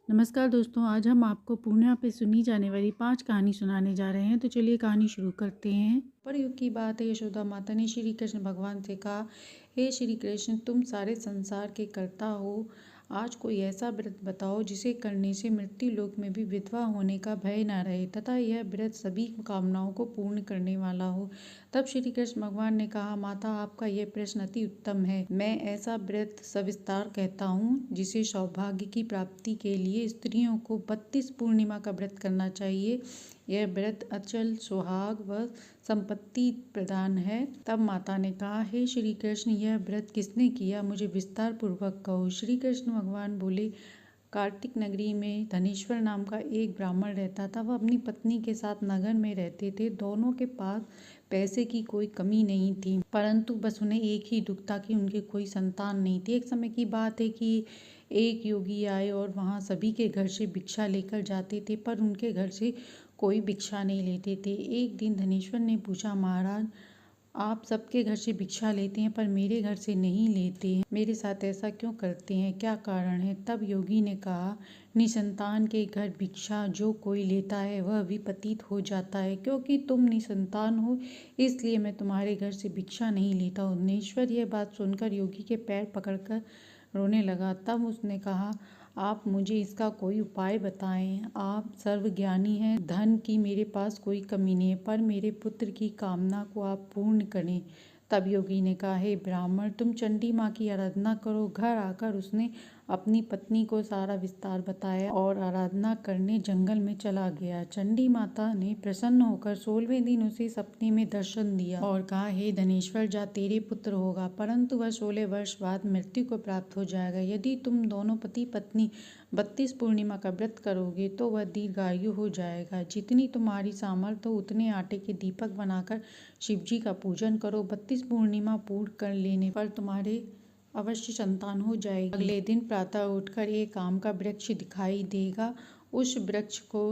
नमस्कार दोस्तों, आज हम आपको पूर्णिमा पे सुनी जाने वाली 5 कहानी सुनाने जा रहे हैं। तो चलिए कहानी शुरू करते हैं। पर युग की बात है, यशोदा माता ने श्री कृष्ण भगवान से कहा, हे श्री कृष्ण, तुम सारे संसार के कर्ता हो। आज कोई ऐसा व्रत बताओ जिसे करने से मृत्यु लोक में भी विधवा होने का भय न रहे तथा यह व्रत सभी कामनाओं को पूर्ण करने वाला हो। तब श्री कृष्ण भगवान ने कहा, माता, आपका यह प्रश्न अति उत्तम है। मैं ऐसा व्रत सविस्तार कहता हूँ जिसे सौभाग्य की प्राप्ति के लिए स्त्रियों को 32 पूर्णिमा का व्रत करना चाहिए। यह व्रत अचल सुहाग व संपत्ति प्रदान है। तब माता ने कहा, हे श्री कृष्ण, यह व्रत किसने किया, मुझे विस्तार पूर्वक कहो। श्री कृष्ण भगवान बोले, कार्तिक नगरी में धनेश्वर नाम का एक ब्राह्मण रहता था। वह अपनी पत्नी के साथ नगर में रहते थे। दोनों के पास पैसे की कोई कमी नहीं थी, परंतु बस उन्हें एक ही दुख था कि उनके कोई संतान नहीं थी। एक समय की बात है कि एक योगी आए और वहाँ सभी के घर से भिक्षा लेकर जाते थे, पर उनके घर से कोई भिक्षा नहीं लेते थे। एक दिन धनेश्वर ने पूछा, महाराज, आप सबके घर से भिक्षा लेते हैं पर मेरे घर से नहीं लेते हैं। मेरे साथ ऐसा क्यों करते हैं, क्या कारण है? तब योगी ने कहा, निसंतान के घर भिक्षा जो कोई लेता है वह भी पतित हो जाता है। क्योंकि तुम निसंतान हो, इसलिए मैं तुम्हारे घर से भिक्षा नहीं लेता हूँ। धनेश्वर यह बात सुनकर योगी के पैर पकड़कर रोने लगा। तब उसने कहा, आप मुझे इसका कोई उपाय बताएं। आप सर्वज्ञानी हैं। धन की मेरे पास कोई कमी नहीं है, पर मेरे पुत्र की कामना को आप पूर्ण करें। तब योगी ने कहा, हे ब्राह्मण, तुम चंडी माँ की आराधना करो। घर आकर उसने अपनी पत्नी को सारा विस्तार बताया और आराधना करने जंगल में चला गया। चंडी माता ने प्रसन्न होकर 16वें दिन उसे सपने में दर्शन दिया और कहा, हे धनेश्वर, जा, तेरे पुत्र होगा, परंतु वह 16 वर्ष बाद मृत्यु को प्राप्त हो जाएगा। यदि तुम दोनों पति पत्नी 32 पूर्णिमा का व्रत करोगे तो वह दीर्घायु हो जाएगा। जितनी तुम्हारी सामर्थ्य हो उतने आटे के दीपक बनाकर शिव जी का पूजन करो। 32 पूर्णिमा पूर्ण कर लेने पर तुम्हारे अवश्य संतान हो जाएगी। अगले दिन प्रातः उठकर एक आम का वृक्ष दिखाई देगा। उस वृक्ष को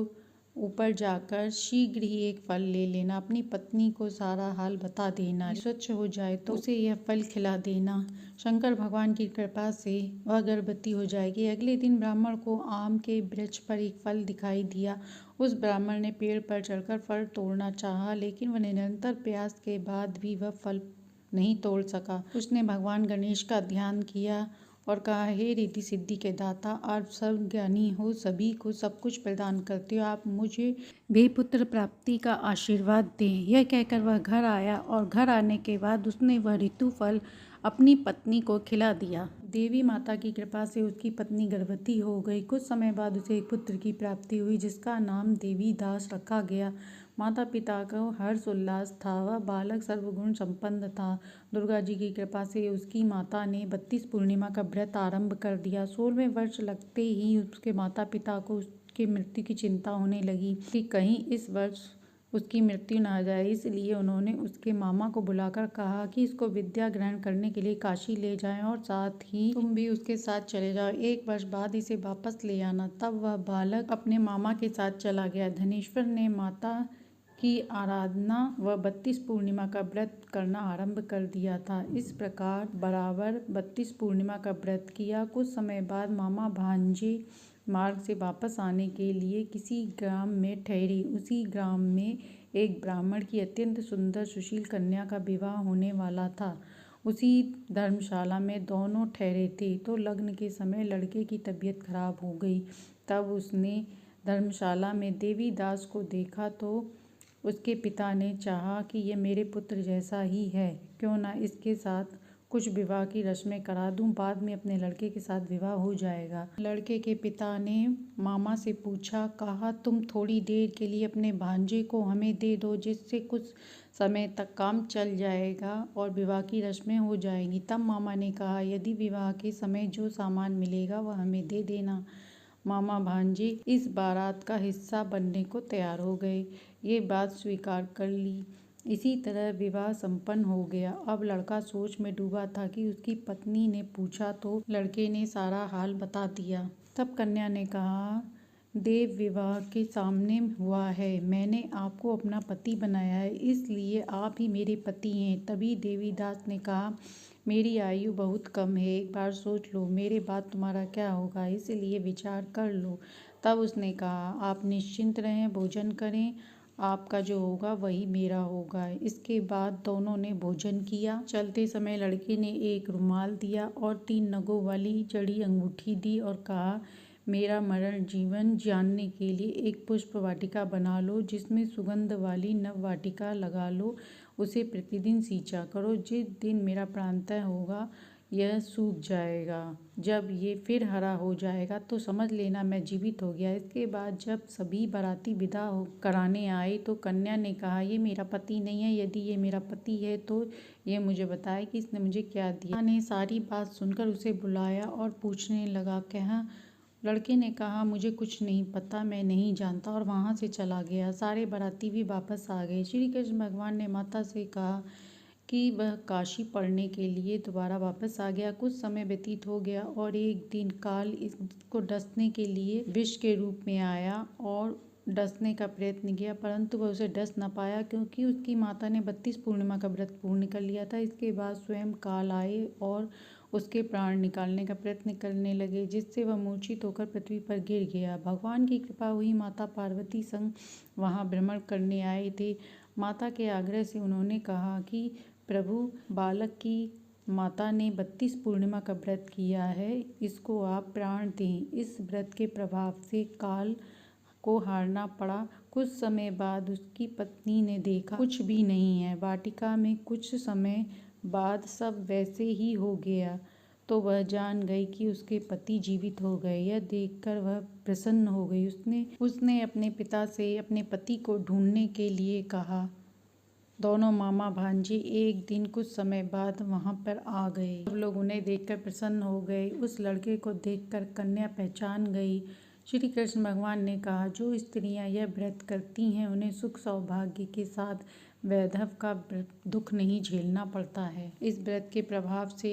ऊपर जाकर शीघ्र ही एक फल ले लेना। अपनी पत्नी को सारा हाल बता देना। स्वच्छ हो जाए तो उसे यह फल खिला देना। शंकर भगवान की कृपा से वह गर्भवती हो जाएगी। अगले दिन ब्राह्मण को आम के वृक्ष पर एक फल दिखाई दिया। उस ब्राह्मण ने पेड़ पर चढ़कर फल तोड़ना चाहा, लेकिन वह निरंतर प्रयास के बाद भी वह फल नहीं तोड़ सका। उसने भगवान गणेश का ध्यान किया और कहा, हे रिद्धि सिद्धि के दाता, आप सर्वज्ञानी हो, सभी को सब कुछ प्रदान करते हो, आप मुझे भी पुत्र प्राप्ति का आशीर्वाद दें। यह कहकर वह घर आया और घर आने के बाद उसने वह ऋतु फल अपनी पत्नी को खिला दिया। देवी माता की कृपा से उसकी पत्नी गर्भवती हो गई। कुछ समय बाद उसे एक पुत्र की प्राप्ति हुई जिसका नाम देवी दास रखा गया। माता पिता को हर्ष उल्लास था। वह बालक सर्वगुण संपन्न था। दुर्गा जी की कृपा से उसकी माता ने 32 पूर्णिमा का व्रत आरंभ कर दिया। 16वें वर्ष लगते ही उसके माता पिता को उसकी मृत्यु की चिंता होने लगी कि कहीं इस वर्ष उसकी मृत्यु ना जाए। इसलिए उन्होंने उसके मामा को बुलाकर कहा कि इसको विद्या ग्रहण करने के लिए काशी ले जाएं और साथ ही तुम भी उसके साथ चले जाओ। 1 वर्ष बाद इसे वापस ले आना। तब वह बालक अपने मामा के साथ चला गया। धनेश्वर ने माता की आराधना व 32 पूर्णिमा का व्रत करना आरंभ कर दिया था। इस प्रकार बराबर 32 पूर्णिमा का व्रत किया। कुछ समय बाद मामा भांजे मार्ग से वापस आने के लिए किसी ग्राम में ठहरे। उसी ग्राम में एक ब्राह्मण की अत्यंत सुंदर सुशील कन्या का विवाह होने वाला था। उसी धर्मशाला में दोनों ठहरे थे तो लग्न के समय लड़के की तबीयत खराब हो गई। तब उसने धर्मशाला में देवी दास को देखा तो उसके पिता ने चाहा कि यह मेरे पुत्र जैसा ही है, क्यों ना इसके साथ कुछ विवाह की रस्में करा दूं, बाद में अपने लड़के के साथ विवाह हो जाएगा। लड़के के पिता ने मामा से पूछा, कहा, तुम थोड़ी देर के लिए अपने भांजे को हमें दे दो, जिससे कुछ समय तक काम चल जाएगा और विवाह की रस्में हो जाएंगी। तब मामा ने कहा, यदि विवाह के समय जो सामान मिलेगा वह हमें दे देना। मामा भांजे इस बारात का हिस्सा बनने को तैयार हो गए। ये बात स्वीकार कर ली। इसी तरह विवाह संपन्न हो गया। अब लड़का सोच में डूबा था कि उसकी पत्नी ने पूछा तो लड़के ने सारा हाल बता दिया। तब कन्या ने कहा, देव विवाह के सामने हुआ है, मैंने आपको अपना पति बनाया है, इसलिए आप ही मेरे पति हैं। तभी देवीदास ने कहा, मेरी आयु बहुत कम है, एक बार सोच लो मेरे बाद तुम्हारा क्या होगा, इसलिए विचार कर लो। तब उसने कहा, आप निश्चिंत रहें, भोजन करें, आपका जो होगा वही मेरा होगा। इसके बाद दोनों ने भोजन किया। चलते समय लड़के ने एक रुमाल दिया और 3 नगों वाली जड़ी अंगूठी दी और कहा, मेरा मरण जीवन जानने के लिए एक पुष्प वाटिका बना लो, जिसमें सुगंध वाली नव वाटिका लगा लो, उसे प्रतिदिन सींचा करो। जिस दिन मेरा प्राणत्याग होगा यह सूख जाएगा, जब ये फिर हरा हो जाएगा तो समझ लेना मैं जीवित हो गया। इसके बाद जब सभी बाराती विदा कराने आए तो कन्या ने कहा, ये मेरा पति नहीं है, यदि ये मेरा पति है तो ये मुझे बताए कि इसने मुझे क्या दिया। ने सारी बात सुनकर उसे बुलाया और पूछने लगा, कहा। लड़के ने कहा, मुझे कुछ नहीं पता, मैं नहीं जानता, और वहाँ से चला गया। सारे बाराती भी वापस आ गए। श्री कृष्ण भगवान ने माता से कहा कि वह काशी पढ़ने के लिए दोबारा वापस आ गया। कुछ समय व्यतीत हो गया और एक दिन काल इसको डसने के लिए विष के रूप में आया और डसने का प्रयत्न किया, परंतु वह उसे डस न पाया, क्योंकि उसकी माता ने 32 पूर्णिमा का व्रत पूर्ण कर लिया था। इसके बाद स्वयं काल आए और उसके प्राण निकालने का प्रयत्न करने लगे, जिससे वह मूर्छित होकर पृथ्वी पर गिर गया। भगवान की कृपा हुई, माता पार्वती संग वहाँ भ्रमण करने आए थे। माता के आग्रह से उन्होंने कहा कि प्रभु, बालक की माता ने 32 पूर्णिमा का व्रत किया है, इसको आप प्राण दें। इस व्रत के प्रभाव से काल को हारना पड़ा। कुछ समय बाद उसकी पत्नी ने देखा कुछ भी नहीं है। वाटिका में कुछ समय बाद सब वैसे ही हो गया, तो वह जान गई कि उसके पति जीवित हो गए। यह देखकर वह प्रसन्न हो गई। उसने अपने पिता से अपने पति को ढूंढने के लिए कहा। दोनों मामा भांजे एक दिन कुछ समय बाद वहां पर आ गए। सब लोग उन्हें देखकर प्रसन्न हो गए। उस लड़के को देखकर कन्या पहचान गई। श्री कृष्ण भगवान ने कहा, जो स्त्रियां यह व्रत करती हैं उन्हें सुख सौभाग्य के साथ वैधव का दुख नहीं झेलना पड़ता है। इस व्रत के प्रभाव से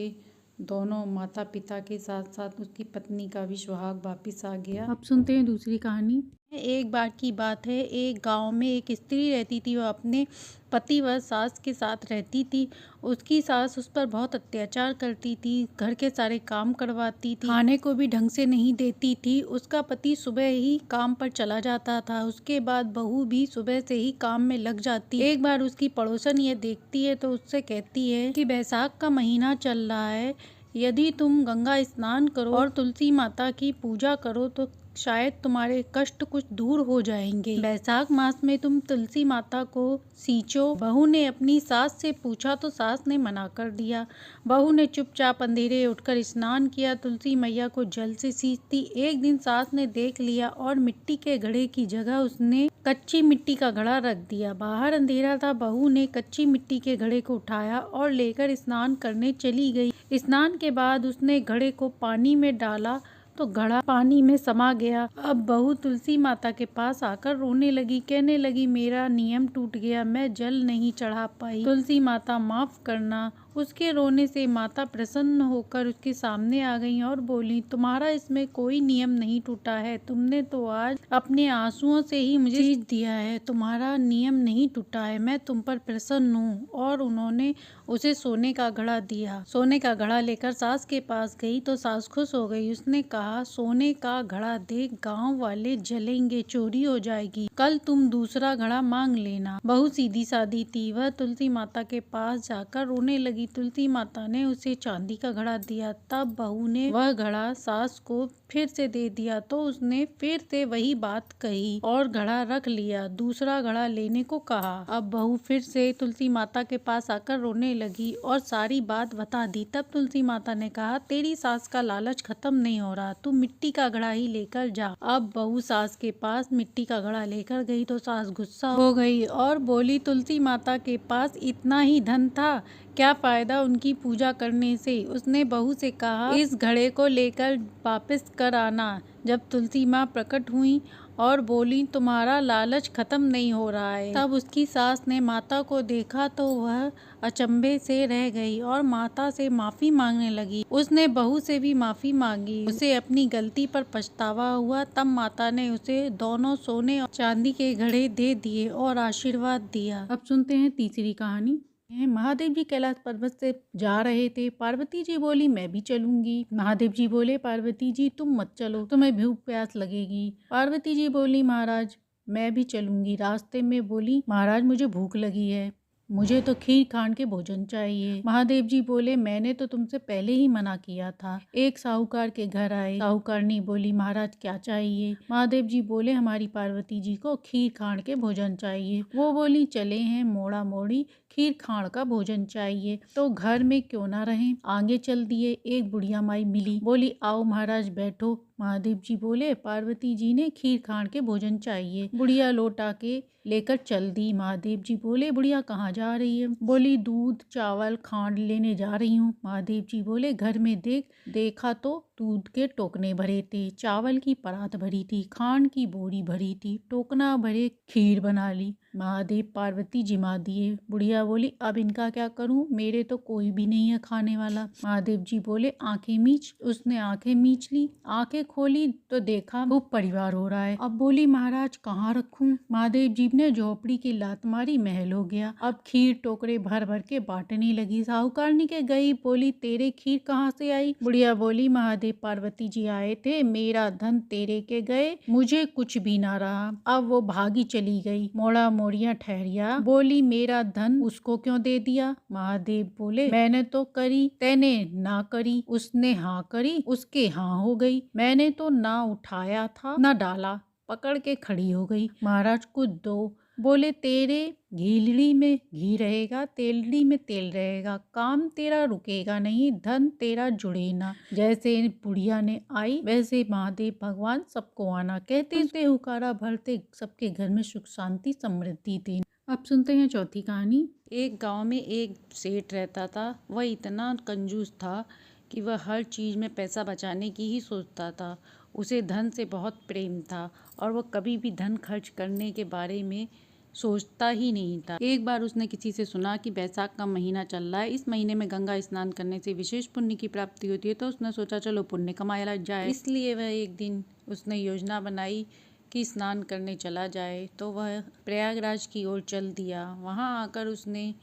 दोनों माता पिता के साथ साथ उसकी पत्नी का भी सुहाग वापिस आ गया। अब सुनते हैं दूसरी कहानी। एक बार की बात है, एक गांव में एक स्त्री रहती थी। वह अपने पति व सास के साथ रहती थी। उसकी सास उस पर बहुत अत्याचार करती थी, घर के सारे काम करवाती थी, खाने को भी ढंग से नहीं देती थी। उसका पति सुबह ही काम पर चला जाता था। उसके बाद बहू भी सुबह से ही काम में लग जाती। एक बार उसकी पड़ोसन ये देखती है तो उससे कहती है कि बैसाख का महीना चल रहा है, यदि तुम गंगा स्नान करो और तुलसी माता की पूजा करो तो शायद तुम्हारे कष्ट कुछ दूर हो जाएंगे। बैसाख मास में तुम तुलसी माता को सींचो। बहू ने अपनी सास से पूछा तो सास ने मना कर दिया। बहू ने चुपचाप अंधेरे उठकर स्नान किया, तुलसी मैया को जल से सींचती। एक दिन सास ने देख लिया और मिट्टी के घड़े की जगह उसने कच्ची मिट्टी का घड़ा रख दिया। बाहर अंधेरा था। बहू ने कच्ची मिट्टी के घड़े को उठाया और लेकर स्नान करने चली गई। स्नान के बाद उसने घड़े को पानी में डाला तो घड़ा पानी में समा गया। अब बहू तुलसी माता के पास आकर रोने लगी, कहने लगी, मेरा नियम टूट गया, मैं जल नहीं चढ़ा पाई, तुलसी माता माफ करना। उसके रोने से माता प्रसन्न होकर उसके सामने आ गई और बोली, तुम्हारा इसमें कोई नियम नहीं टूटा है, तुमने तो आज अपने आंसुओं से ही मुझे सींच दिया है, तुम्हारा नियम नहीं टूटा है, मैं तुम पर प्रसन्न हूँ। और उन्होंने उसे सोने का घड़ा दिया। सोने का घड़ा लेकर सास के पास गई तो सास खुश हो गई। उसने कहा, सोने का घड़ा देख गांव वाले जलेंगे, चोरी हो जाएगी, कल तुम दूसरा घड़ा मांग लेना। बहू सीधी सादी थी, वह तुलसी माता के पास जाकर रोने लगी। तुलसी माता ने उसे चांदी का घड़ा दिया। तब बहू ने वह घड़ा सास को फिर से दे दिया तो उसने फिर से वही बात कही और घड़ा रख लिया, दूसरा घड़ा लेने को कहा। अब बहू फिर से तुलसी माता के पास आकर रोने लगी और सारी बात बता दी। तब तुलसी माता ने कहा, तेरी सास का लालच खत्म नहीं हो रहा, तू मिट्टी का घड़ा ही लेकर जा। अब बहू सास के पास मिट्टी का घड़ा लेकर गई तो सास गुस्सा हो गई और बोली, तुलसी माता के पास इतना ही धन था, क्या फायदा उनकी पूजा करने से। उसने बहू से कहा, इस घड़े को लेकर वापस कर आना। जब तुलसी माँ प्रकट हुई और बोली, तुम्हारा लालच खत्म नहीं हो रहा है। तब उसकी सास ने माता को देखा तो वह अचंभे से रह गई और माता से माफी मांगने लगी। उसने बहू से भी माफी मांगी, उसे अपनी गलती पर पछतावा हुआ। तब माता ने उसे दोनों सोने और चांदी के घड़े दे दिए और आशीर्वाद दिया। अब सुनते हैं तीसरी कहानी। महादेव जी कैलाश पर्वत से जा रहे थे। पार्वती जी बोली मैं भी चलूंगी। महादेव जी बोले पार्वती जी तुम मत चलो, तुम्हें भूख प्यास लगेगी। पार्वती जी बोली महाराज मैं भी चलूंगी। रास्ते में बोली महाराज मुझे भूख लगी है, मुझे तो खीर खान के भोजन चाहिए। महादेव जी बोले मैंने तो तुमसे पहले ही मना किया था। एक साहूकार के घर आए। साहूकारनी बोली महाराज क्या चाहिए। महादेव जी बोले हमारी पार्वती जी को खीर खान के भोजन चाहिए। वो बोली चले हैं मोड़ा मोड़ी, खीर खान का भोजन चाहिए तो घर में क्यों ना रहें। आगे चल दिए। एक बुढ़िया माई मिली, बोली आओ महाराज बैठो। महादेव जी बोले पार्वती जी ने खीर खान के भोजन चाहिए। बुढ़िया लोटा के लेकर चल दी। महादेव जी बोले बुढ़िया कहाँ जा रही है। बोली दूध चावल खांड लेने जा रही हूँ। महादेव जी बोले घर में देखा तो दूध के टोकने भरे थे, चावल की परात भरी थी, खांड की बोरी भरी थी, टोकना भरे खीर बना ली। महादेव पार्वती जिमा दिए। बुढ़िया बोली अब इनका क्या करूं, मेरे तो कोई भी नहीं है खाने वाला। महादेव जी बोले आंखें मीच। उसने आंखें मीच ली। आंखें खोली तो देखा खूब परिवार हो रहा है। अब बोली महाराज कहाँ रखूं। महादेव जी ने झोपड़ी की लात मारी, महल हो गया। अब खीर टोकरे भर भर के बांटने लगी। साहूकारनी के गई, बोली तेरे खीर कहाँ से आई। बुढ़िया बोली महादेव पार्वती जी आए थे, मेरा धन तेरे के गए, मुझे कुछ भी ना रहा। अब वो भागी चली गई। मोड़ा मोड़िया ठहरिया, बोली मेरा धन उसको क्यों दे दिया। महादेव बोले मैंने तो करी, तेने ना करी। उसने हाँ करी, उसके हाँ हो गई। मैंने तो ना उठाया था ना डाला, पकड़ के खड़ी हो गई। महाराज को दो। बोले तेरे घीलड़ी में घी रहेगा, तेलड़ी में तेल रहेगा, काम तेरा रुकेगा नहीं, धन तेरा जुड़े ना। जैसे बुढ़िया ने आई वैसे महादेव भगवान सबको आना कहते थे, हुकारा भरते सबके घर में सुख शांति समृद्धि थी। अब सुनते हैं चौथी कहानी। एक गांव में एक सेठ रहता था। वह इतना कंजूस था कि वह हर चीज में पैसा बचाने की ही सोचता था। उसे धन से बहुत प्रेम था और वह कभी भी धन खर्च करने के बारे में सोचता ही नहीं था। एक बार उसने किसी से सुना कि बैसाख का महीना चल रहा है, इस महीने में गंगा स्नान करने से विशेष पुण्य की प्राप्ति होती है, तो उसने सोचा चलो पुण्य कमाया जाए। इसलिए वह एक दिन उसने योजना बनाई कि स्नान करने चला जाए। तो वह प्रयागराज की ओर चल दिया। वहां आकर उसने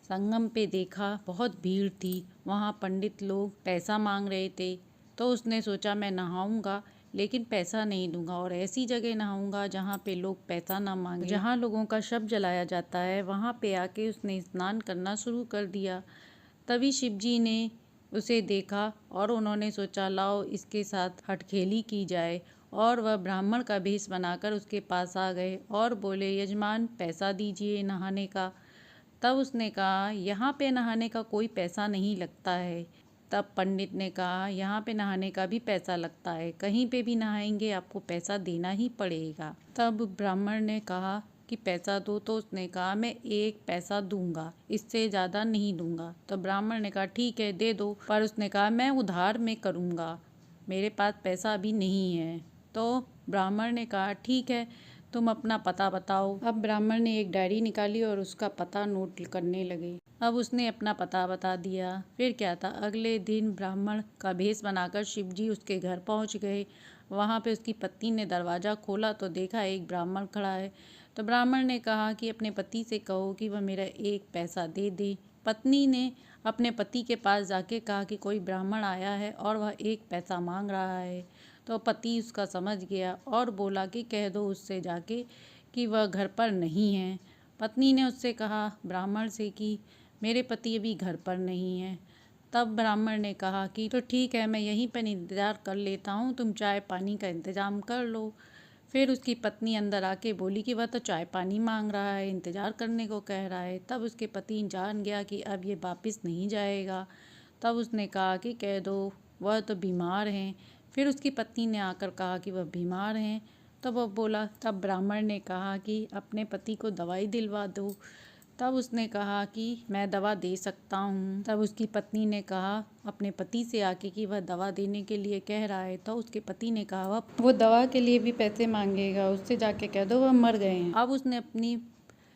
संगम पे देखा बहुत भीड़ थी। वहां पंडित लोग पैसा मांग रहे थे। तो उसने सोचा मैं नहाऊंगा लेकिन पैसा नहीं दूंगा और ऐसी जगह नहाऊंगा जहाँ पे लोग पैसा ना मांगे, जहाँ लोगों का शव जलाया जाता है। वहाँ पे आके उसने स्नान करना शुरू कर दिया। तभी शिव जी ने उसे देखा और उन्होंने सोचा लाओ इसके साथ हठखेली की जाए, और वह ब्राह्मण का भेष बनाकर उसके पास आ गए और बोले यजमान पैसा दीजिए नहाने का। तब उसने कहा यहाँ पे नहाने का कोई पैसा नहीं लगता है। तब पंडित ने कहा यहाँ पे नहाने का भी पैसा लगता है, कहीं पे भी नहाएंगे आपको पैसा देना ही पड़ेगा। तब ब्राह्मण ने कहा कि पैसा दो। तो उसने कहा मैं 1 पैसा दूंगा, इससे ज़्यादा नहीं दूंगा। तो ब्राह्मण ने कहा ठीक है दे दो, पर उसने कहा मैं उधार में करूँगा, मेरे पास पैसा अभी नहीं है। तो ब्राह्मण ने कहा ठीक है तुम अपना पता बताओ। अब ब्राह्मण ने एक डायरी निकाली और उसका पता नोट करने लगे। अब उसने अपना पता बता दिया। फिर क्या था, अगले दिन ब्राह्मण का भेष बनाकर शिवजी उसके घर पहुंच गए। वहां पे उसकी पत्नी ने दरवाज़ा खोला तो देखा एक ब्राह्मण खड़ा है। तो ब्राह्मण ने कहा कि अपने पति से कहो कि वह मेरा 1 पैसा दे दे। पत्नी ने अपने पति के पास जाके कहा कि कोई ब्राह्मण आया है और वह 1 पैसा मांग रहा है। तो पति उसका समझ गया और बोला कि कह दो उससे जाके कि वह घर पर नहीं है। पत्नी ने उससे कहा ब्राह्मण से कि मेरे पति अभी घर पर नहीं है। तब ब्राह्मण ने कहा कि तो ठीक है मैं यहीं पर इंतज़ार कर लेता हूँ, तुम चाय पानी का इंतज़ाम कर लो। फिर उसकी पत्नी अंदर आके बोली कि वह तो चाय पानी मांग रहा है, इंतज़ार करने को कह रहा है। तब उसके पति जान गया कि अब ये वापस नहीं जाएगा। तब उसने कहा कि कह दो वह तो बीमार हैं। फिर उसकी पत्नी ने आकर कहा कि वह बीमार हैं। तब वह बोला, तब ब्राह्मण ने कहा कि अपने पति को दवाई दिलवा दो। तब उसने कहा कि मैं दवा दे सकता हूँ। तब उसकी पत्नी ने कहा अपने पति से आके कि वह दवा देने के लिए कह रहा है। तो उसके पति ने कहा वो दवा के लिए भी पैसे मांगेगा, उससे जाके कह दो वह मर गए हैं। अब उसने अपनी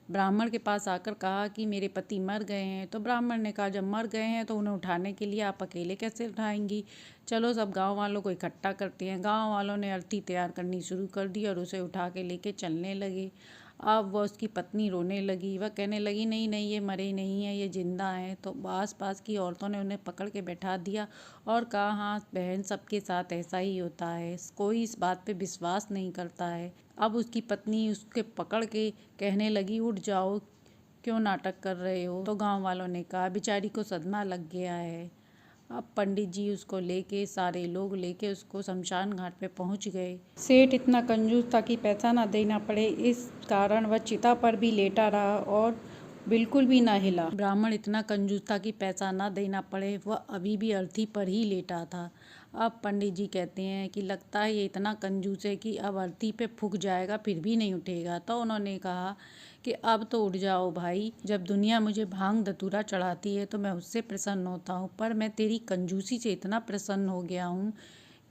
ब्राह्मण के पास आकर कहा कि मेरे पति मर गए हैं। तो ब्राह्मण ने कहा जब मर गए हैं तो उन्हें उठाने के लिए आप अकेले कैसे उठाएंगी, चलो सब गांव वालों को इकट्ठा करते हैं। गांव वालों ने अर्थी तैयार करनी शुरू कर दी और उसे उठा के लेके चलने लगे। अब वह उसकी पत्नी रोने लगी। वह कहने लगी, नहीं नहीं, ये मरे नहीं हैं, ये जिंदा हैं। तो आस पास की औरतों ने उन्हें पकड़ के बैठा दिया और कहा, हाँ बहन, सबके साथ ऐसा ही होता है, कोई इस बात पे विश्वास नहीं करता है। अब उसकी पत्नी उसके पकड़ के कहने लगी, उठ जाओ, क्यों नाटक कर रहे हो। तो गांव वालों ने कहा, बेचारी को सदमा लग गया है। अब पंडित जी उसको लेके, सारे लोग लेके उसको शमशान घाट पे पहुंच गए। सेठ इतना कंजूस था कि पैसा ना देना पड़े, इस कारण वह चिता पर भी लेटा रहा और बिल्कुल भी ना हिला। ब्राह्मण इतना कंजूस था कि पैसा ना देना पड़े, वह अभी भी अर्थी पर ही लेटा था। अब पंडित जी कहते हैं कि लगता है ये इतना कंजूस है कि अब अर्थी पे फूंक जाएगा फिर भी नहीं उठेगा। तो उन्होंने कहा कि अब तो उठ जाओ भाई, जब दुनिया मुझे भांग धतूरा चढ़ाती है तो मैं उससे प्रसन्न होता हूँ, पर मैं तेरी कंजूसी से इतना प्रसन्न हो गया हूँ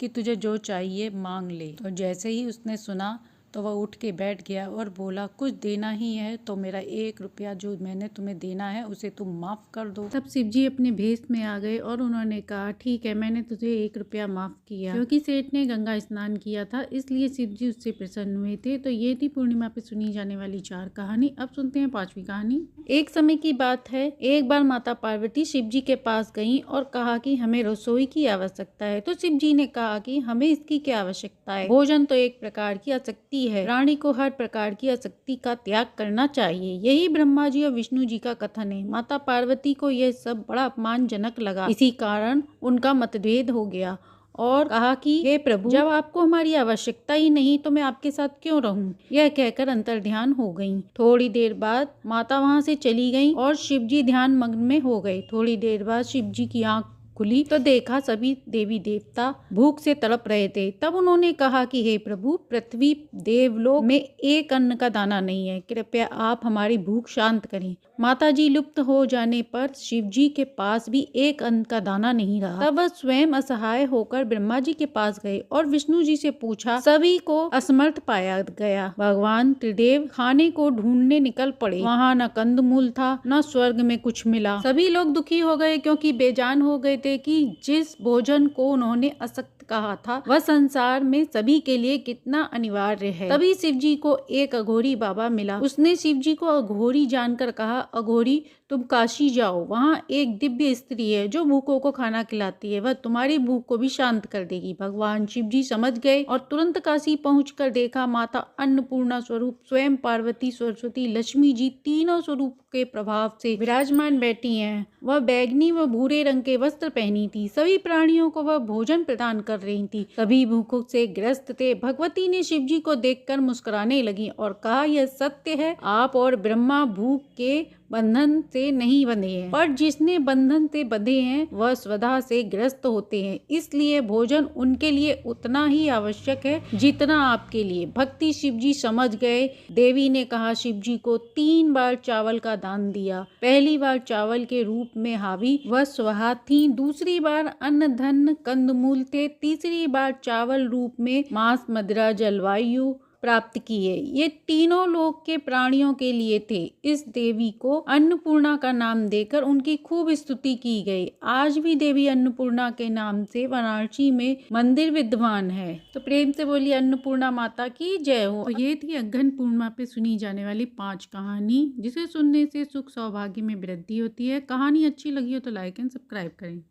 कि तुझे जो चाहिए मांग ले। तो जैसे ही उसने सुना तो वह उठ के बैठ गया और बोला, कुछ देना ही है तो मेरा 1 रुपया जो मैंने तुम्हें देना है उसे तुम माफ कर दो। तब शिव जी अपने भेष में आ गए और उन्होंने कहा, ठीक है, मैंने तुझे 1 रुपया माफ किया। क्योंकि सेठ ने गंगा स्नान किया था, इसलिए शिव जी उससे प्रसन्न हुए थे। तो ये थी पूर्णिमा पे सुनी जाने वाली 4 कहानी। अब सुनते हैं 5वीं कहानी। एक समय की बात है, एक बार माता पार्वती शिव जी के पास गईं और कहा कि हमें रसोई की आवश्यकता है। तो शिव जी ने कहा कि हमें इसकी क्या आवश्यकता है, भोजन तो एक प्रकार की आसक्ति है, प्राणी को हर प्रकार की आसक्ति का त्याग करना चाहिए। यही ब्रह्मा जी और विष्णु जी का कथन है। माता पार्वती को यह सब बड़ा अपमानजनक लगा, इसी कारण उनका मतभेद हो गया और कहा कि हे प्रभु, जब आपको हमारी आवश्यकता ही नहीं तो मैं आपके साथ क्यों रहूं। यह कहकर अंतर्ध्यान हो गईं। थोड़ी देर बाद माता वहां से चली गईं और शिव जी ध्यान मग्न में हो गए। थोड़ी देर बाद शिव जी की आंख खुली तो देखा सभी देवी देवता भूख से तड़प रहे थे। तब उन्होंने कहा कि हे प्रभु, पृथ्वी देवलोक में एक अन्न का दाना नहीं है, कृपया आप हमारी भूख शांत करें। माता जी लुप्त हो जाने पर शिव जी के पास भी एक अन्न का दाना नहीं रहा। तब वह स्वयं असहाय होकर ब्रह्मा जी के पास गए और विष्णु जी से पूछा। सभी को असमर्थ पाया गया। भगवान त्रिदेव खाने को ढूंढने निकल पड़े। वहाँ न कंदमूल था, न स्वर्ग में कुछ मिला। सभी लोग दुखी हो गए क्योंकि बेजान हो गए थे कि जिस भोजन को उन्होंने असक्त कहा था वह संसार में सभी के लिए कितना अनिवार्य है। तभी शिव जी को एक अघोरी बाबा मिला। उसने शिव जी को अघोरी जानकर कहा, अघोरी, तुम काशी जाओ, वहाँ एक दिव्य स्त्री है जो भूखों को खाना खिलाती है, वह तुम्हारी भूख को भी शांत कर देगी। भगवान शिव जी समझ गए और तुरंत काशी पहुंचकर देखा माता अन्नपूर्णा स्वरूप स्वयं पार्वती, सरस्वती, लक्ष्मी जी तीनों स्वरूप के प्रभाव से विराजमान बैठी हैं। वह बैगनी व भूरे रंग के वस्त्र पहनी थी। सभी प्राणियों को वह भोजन प्रदान कर रही थी। सभी भूखों से ग्रस्त थे। भगवती ने शिव जी को देखकर मुस्कुराने लगी और कहा, यह सत्य है, आप और ब्रह्मा भूख के बंधन से नहीं बंधे हैं, पर जिसने बंधन से बंधे हैं वह स्वधा से ग्रस्त होते हैं। इसलिए भोजन उनके लिए उतना ही आवश्यक है जितना आपके लिए। भक्ति शिव जी समझ गए। देवी ने कहा, शिव जी को 3 बार चावल का दान दिया। पहली बार चावल के रूप में हावी व स्वाहा थी, दूसरी बार अन्न धन कंदमूल थे, तीसरी बार चावल रूप में मांस मदिरा जलवायु प्राप्त किए। ये तीनों लोक के प्राणियों के लिए थे। इस देवी को अन्नपूर्णा का नाम देकर उनकी खूब स्तुति की गई। आज भी देवी अन्नपूर्णा के नाम से वाराणसी में मंदिर विद्यमान है। तो प्रेम से बोलिए अन्नपूर्णा माता की जय हो। तो ये थी अघन पूर्णिमा पे सुनी जाने वाली 5 कहानी, जिसे सुनने से सुख सौभाग्य में वृद्धि होती है। कहानी अच्छी लगी हो तो लाइक एंड सब्सक्राइब करें।